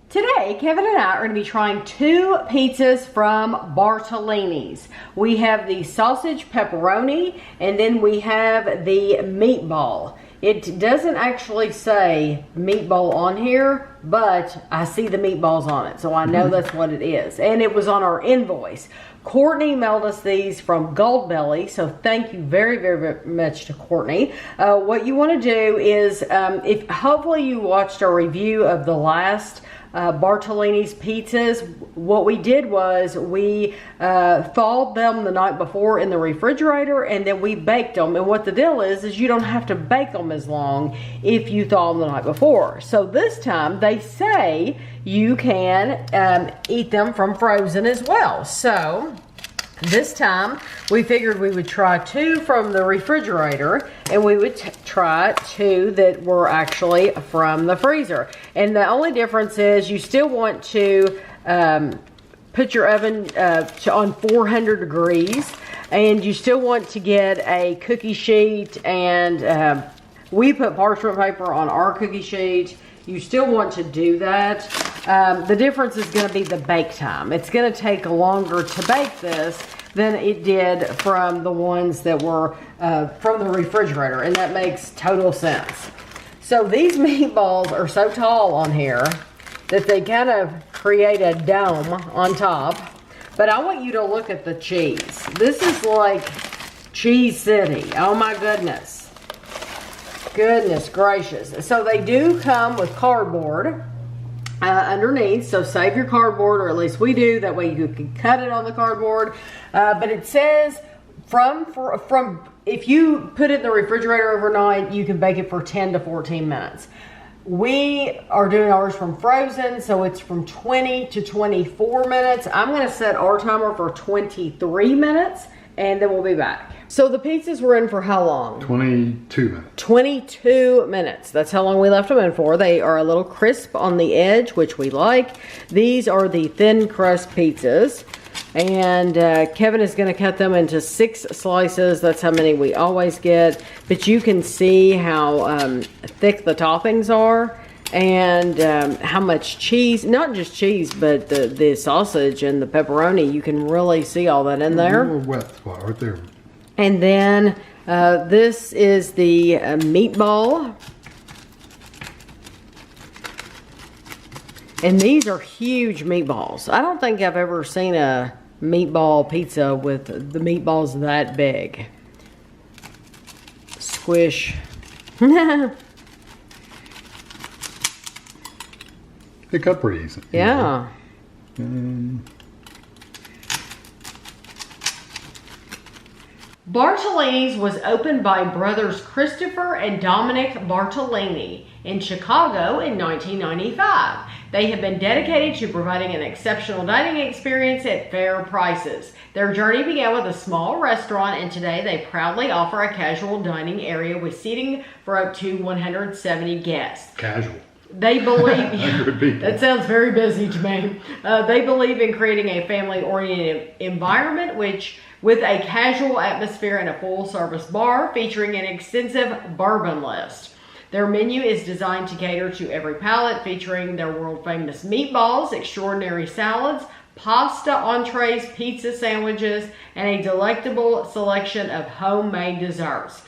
Today, Kevin and I are going to be trying two pizzas from Bartolinis. We have the sausage pepperoni and then we have the meatball. It doesn't actually say meatball on here, but I see the meatballs on it, so I know that's what it is. And it was on our invoice. Courtney mailed us these from Goldbelly, so thank you very, very much to Courtney. What you want to do is, if hopefully you watched our review of the last Bartolini's pizzas, what we did was we thawed them the night before in the refrigerator and then we baked them. And what the deal is you don't have to bake them as long if you thaw them the night before. So this time they say you can eat them from frozen as well. So this time we figured we would try two from the refrigerator and we would try two that were actually from the freezer. And the only difference is you still want to put your oven on 400 degrees and you still want to get a cookie sheet, and we put parchment paper on our cookie sheet. You still want to do that. The difference is going to be the bake time. It's going to take longer to bake this than it did from the ones that were from the refrigerator, and that makes total sense. So these meatballs are so tall on here that they kind of create a dome on top. But I want you to look at the cheese. This is like Cheese City. Oh my goodness. Goodness gracious. So they do come with cardboard underneath, so save your cardboard, or at least we do, that way you can cut it on the cardboard. But it says from if you put it in the refrigerator overnight, you can bake it for 10 to 14 minutes. We are doing ours from frozen, so it's from 20 to 24 minutes. I'm going to set our timer for 23 minutes and then we'll be back. So the pizzas were in for how long? 22 minutes. 22 minutes. That's how long we left them in for. They are a little crisp on the edge, which we like. These are the thin crust pizzas. And Kevin is going to cut them into 6 slices. That's how many we always get. But you can see how thick the toppings are. And how much cheese, not just cheese, but the sausage and the pepperoni. You can really see all that in there. A little wet spot right there. And then this is the meatball. And these are huge meatballs. I don't think I've ever seen a meatball pizza with the meatballs that big. Squish. They cut pretty easy. Yeah. Bartolinis was opened by brothers Christopher and Dominic Bartolini in Chicago in 1995. They have been dedicated to providing an exceptional dining experience at fair prices. Their journey began with a small restaurant, and today they proudly offer a casual dining area with seating for up to 170 guests. Casual. They believe, that sounds very busy to me. They believe in creating a family-oriented environment with a casual atmosphere and a full-service bar featuring an extensive bourbon list. Their menu is designed to cater to every palate, featuring their world-famous meatballs, extraordinary salads, pasta entrees, pizza sandwiches, and a delectable selection of homemade desserts.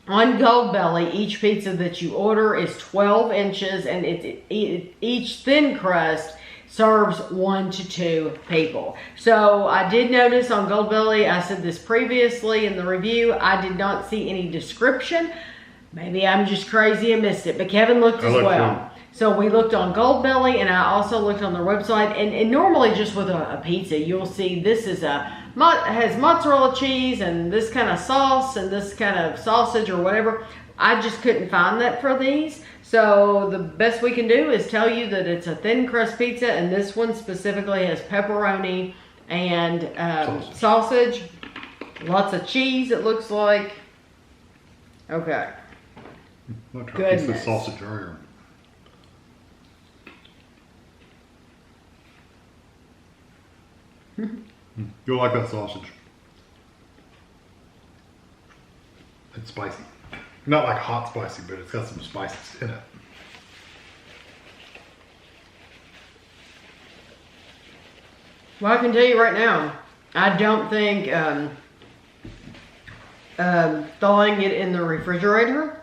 On Goldbelly, each pizza that you order is 12 inches, and each thin crust serves 1 to 2 people. So I did notice on Goldbelly, I said this previously in the review, I did not see any description. Maybe I'm just crazy and missed it, but Kevin looked as well. So we looked on Goldbelly, and I also looked on their website, and normally just with a pizza, you'll see this is has mozzarella cheese and this kind of sauce and this kind of sausage or whatever. I just couldn't find that for these. So the best we can do is tell you that it's a thin crust pizza, and this one specifically has pepperoni and sausage. Lots of cheese, it looks like. Okay. I'll try a piece of sausage earlier. You'll like that sausage. It's spicy. Not like hot spicy, but it's got some spices in it. Well, I can tell you right now, I don't think thawing it in the refrigerator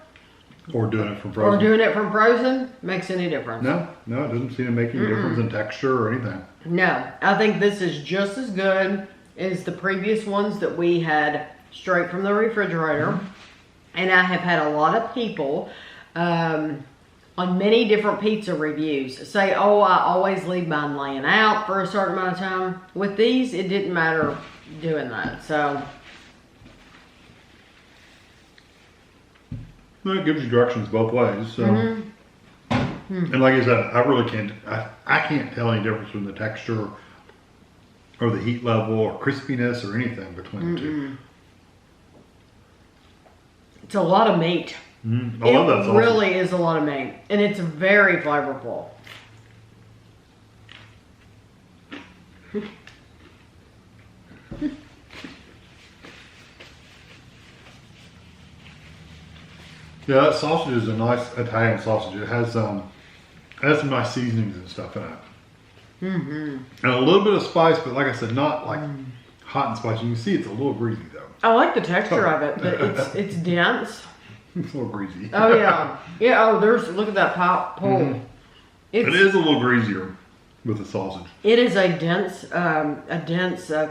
Or doing it from frozen. or doing it from frozen makes any difference. No, it doesn't seem to make any difference in texture or anything. No, I think this is just as good as the previous ones that we had straight from the refrigerator. And I have had a lot of people on many different pizza reviews say, oh, I always leave mine laying out for a certain amount of time. With these, it didn't matter doing that. So, Well, it gives you directions both ways. So. And like I said, I really can't. I can't tell any difference between the texture or the heat level or crispiness or anything between the two. it's a lot of meat. I love that It sausage. really is a lot of meat. And it's very flavorful. Yeah, that sausage is a nice Italian sausage. It has some nice seasonings and stuff in it. And a little bit of spice, but like I said, not like hot and spicy. You can see it's a little greasy though. I like the texture of it, but it's dense. It's a little greasy. Oh yeah, yeah. Oh, look at that pull. It is a little greasier with the sausage. It is a dense,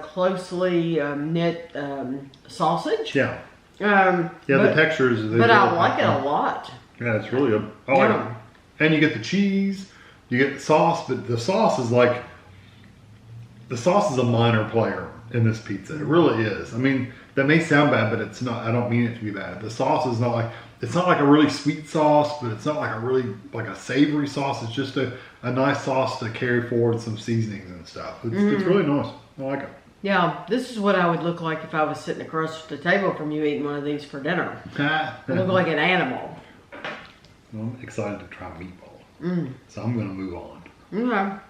closely knit sausage. Yeah. Yeah, The textures. But I like it a lot. Yeah, it's really good. I like it. And you get the cheese, you get the sauce, but the sauce is a minor player in this pizza. It really is. I mean, that may sound bad, but it's not. I don't mean it to be bad. The sauce is not like a really sweet sauce, but it's not like a savory sauce. It's just a nice sauce to carry forward some seasonings and stuff. It's really nice. I like it. Yeah, this is what I would look like if I was sitting across the table from you eating one of these for dinner. I look like an animal. Well, I'm excited to try meatball. So I'm going to move on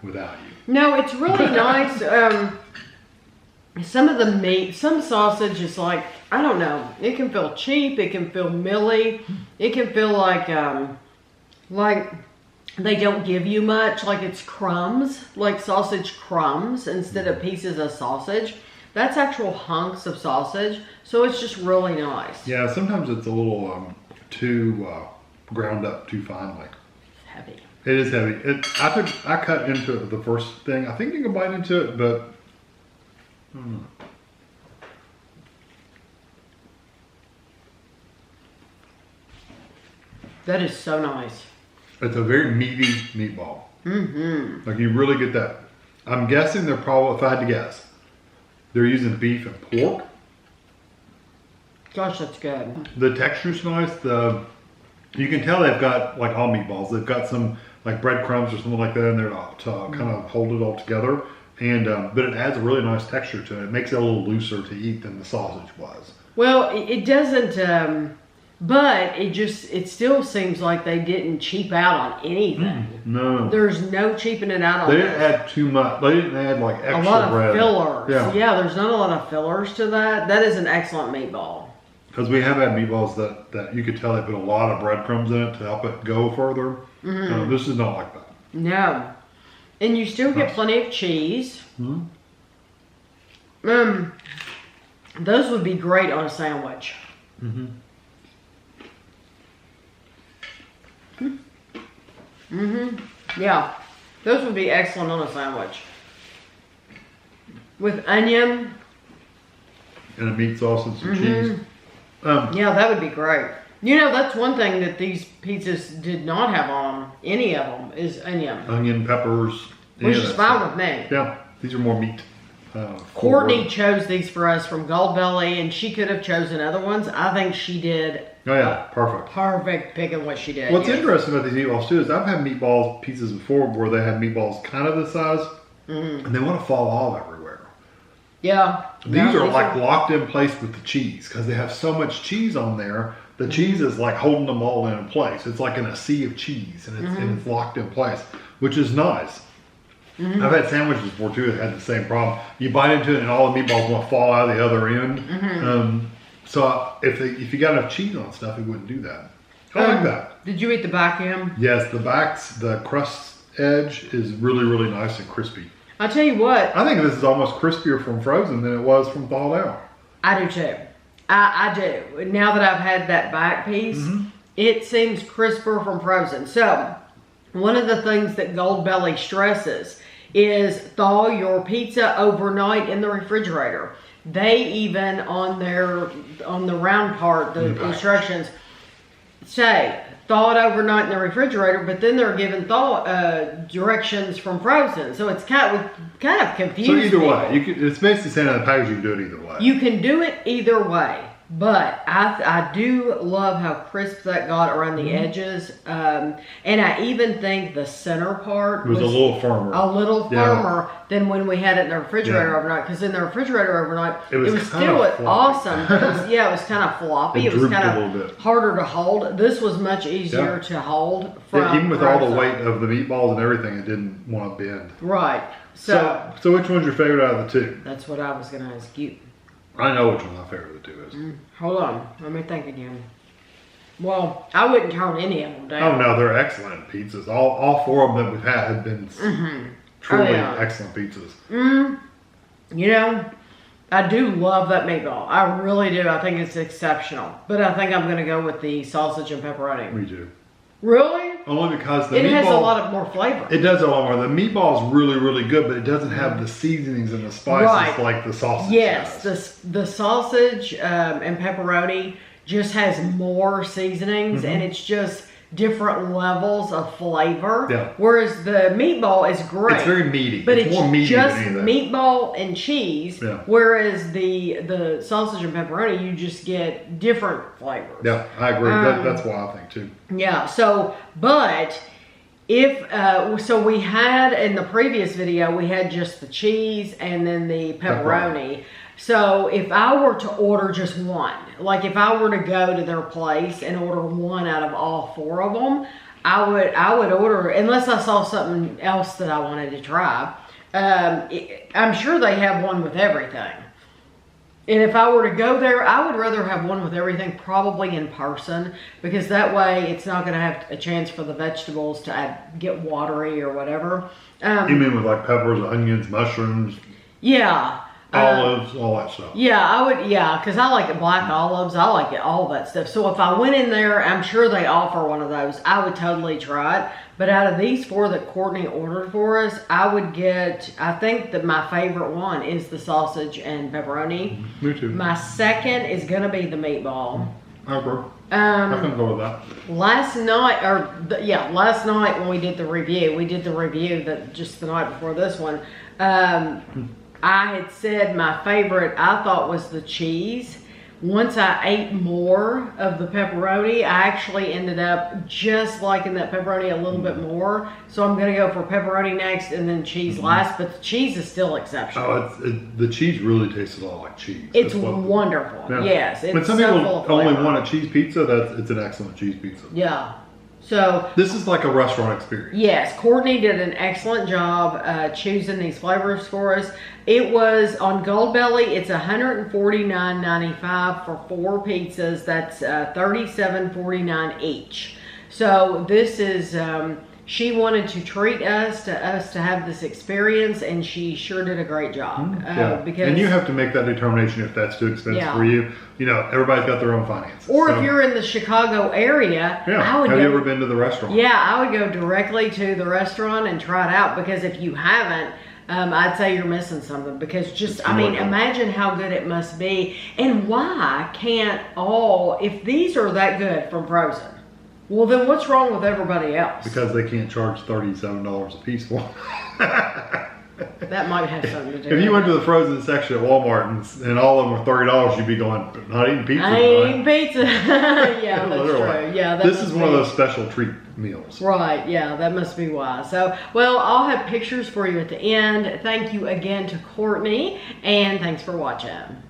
without you. No, it's really nice. Some of the meat, some sausage is like, I don't know. It can feel cheap. It can feel milly. It can feel like they don't give you much, like it's crumbs, like sausage crumbs instead of pieces of sausage. That's actual hunks of sausage, so it's just really nice. Yeah, sometimes it's a little too ground up too finely. It's heavy. It is heavy. I cut into it the first thing. I think you can bite into it, but I don't know. That is so nice. It's a very meaty meatball. Like you really get that. I'm guessing they're probably, if I had to guess, they're using beef and pork. Gosh, that's good. The texture's nice. You can tell they've got, like all meatballs, they've got some like breadcrumbs or something like that in there to kind of hold it all together. And but it adds a really nice texture to it. It makes it a little looser to eat than the sausage was. Well, it doesn't. But it still seems like they didn't cheap out on anything. No. There's no cheaping it out on They didn't add too much. They didn't add like extra a lot bread. of fillers. Yeah. There's not a lot of fillers to that. That is an excellent meatball. Because we have had meatballs that you could tell they put a lot of breadcrumbs in it to help it go further. This is not like that. No. And you still get plenty of cheese. Those would be great on a sandwich. Yeah, those would be excellent on a sandwich. With onion. And a meat sauce and some cheese. Yeah, that would be great. You know, that's one thing that these pizzas did not have on them, any of them, is onion. Onion, peppers. Which is fine with me. Yeah, these are more meat. Courtney chose these for us from Goldbelly, and she could have chosen other ones. I think she did. Oh yeah, perfect. Perfect picking what she did. What's interesting about these meatballs too is I've had meatballs pizzas before where they have meatballs kind of this size, and they want to fall off everywhere. Yeah. These are like locked in place with the cheese because they have so much cheese on there. The cheese is like holding them all in place. It's like in a sea of cheese, and it's locked in place, which is nice. I've had sandwiches before too that had the same problem. You bite into it and all the meatballs want to fall out of the other end. So if you got enough cheese on stuff, it wouldn't do that. I like that. Did you eat the back end? Yes, the crust edge is really, really nice and crispy. I'll tell you what. I think this is almost crispier from frozen than it was from thawed out. I do too. I do. Now that I've had that back piece, it seems crisper from frozen. So, one of the things that Goldbelly stresses is thaw your pizza overnight in the refrigerator. They even on the round part, the instructions say thaw it overnight in the refrigerator, but then they're given directions from frozen. So it's kind of confusing. So either way, it's basically saying on the package you can do it either way. You can do it either way. But I do love how crisp that got around the edges. And I even think the center part was a little firmer. A little firmer than when we had it in the refrigerator overnight. Because in the refrigerator overnight, it was still awesome. It was kind of floppy. It was kind of harder to hold. This was much easier to hold. Even with all the weight of the meatballs and everything, it didn't want to bend. Right. So which one's your favorite out of the two? That's what I was going to ask you. I know which one my favorite of the two is. Hold on. Let me think again. Well, I wouldn't turn any of them down. Oh, no. They're excellent pizzas. All four of them that we've had have been truly excellent pizzas. You know, I do love that meatball. I really do. I think it's exceptional. But I think I'm going to go with the sausage and pepperoni. Me too. Really? Only because the meatball... It has a lot more flavor. It does a lot more. The meatball is really, really good, but it doesn't have the seasonings and the spices like the sausage does. The sausage and pepperoni just has more seasonings, and it's just different levels of flavor. Yeah. Whereas the meatball is great. It's very meaty. But it's more meaty just than anything. Meatball and cheese. Yeah. Whereas the sausage and pepperoni, you just get different flavors. Yeah, I agree. That's what I think too. Yeah. So, but if so, we had in the previous video we had just the cheese and then the pepperoni. So if I were to order just one, like if I were to go to their place and order one out of all four of them, I would order, unless I saw something else that I wanted to try. I'm sure they have one with everything. And if I were to go there, I would rather have one with everything, probably in person, because that way it's not going to have a chance for the vegetables to get watery or whatever. You mean with like peppers, onions, mushrooms? Yeah. Olives, all that stuff. Yeah, I would, because I like black olives. I like all that stuff. So if I went in there, I'm sure they offer one of those. I would totally try it. But out of these four that Courtney ordered for us, I would get, I think that my favorite one is the sausage and pepperoni. Me too. My second is going to be the meatball. I agree. I can go with that. Last night when we did the review, that just the night before this one, I had said my favorite I thought was the cheese. Once I ate more of the pepperoni, I actually ended up just liking that pepperoni a little bit more. So I'm going to go for pepperoni next and then cheese last. But the cheese is still exceptional. Oh, the cheese really tastes a lot like cheese. It's wonderful. Yeah. Yes. When some people only want a cheese pizza, it's an excellent cheese pizza. Yeah. So this is like a restaurant experience. Yes, Courtney did an excellent job choosing these flavors for us. It was on Goldbelly. It's $149.95 for 4 pizzas. That's $37.49 each. So this is. She wanted to treat us to have this experience, and she sure did a great job. Because and you have to make that determination if that's too expensive for you. You know, everybody's got their own finances. Or if you're in the Chicago area, have you ever been to the restaurant? Yeah, I would go directly to the restaurant and try it out, because if you haven't, I'd say you're missing something. Because imagine how good it must be. And why can't if these are that good from frozen, well, then what's wrong with everybody else? Because they can't charge $37 a piece for them. That might have something to do with it. If you went to the frozen section at Walmart and all of them were $30, you'd be going, not eating pizza. I ain't eating pizza. Yeah, that's true. Yeah, this is one of those special treat meals. Right, yeah, that must be why. So, well, I'll have pictures for you at the end. Thank you again to Courtney, and thanks for watching.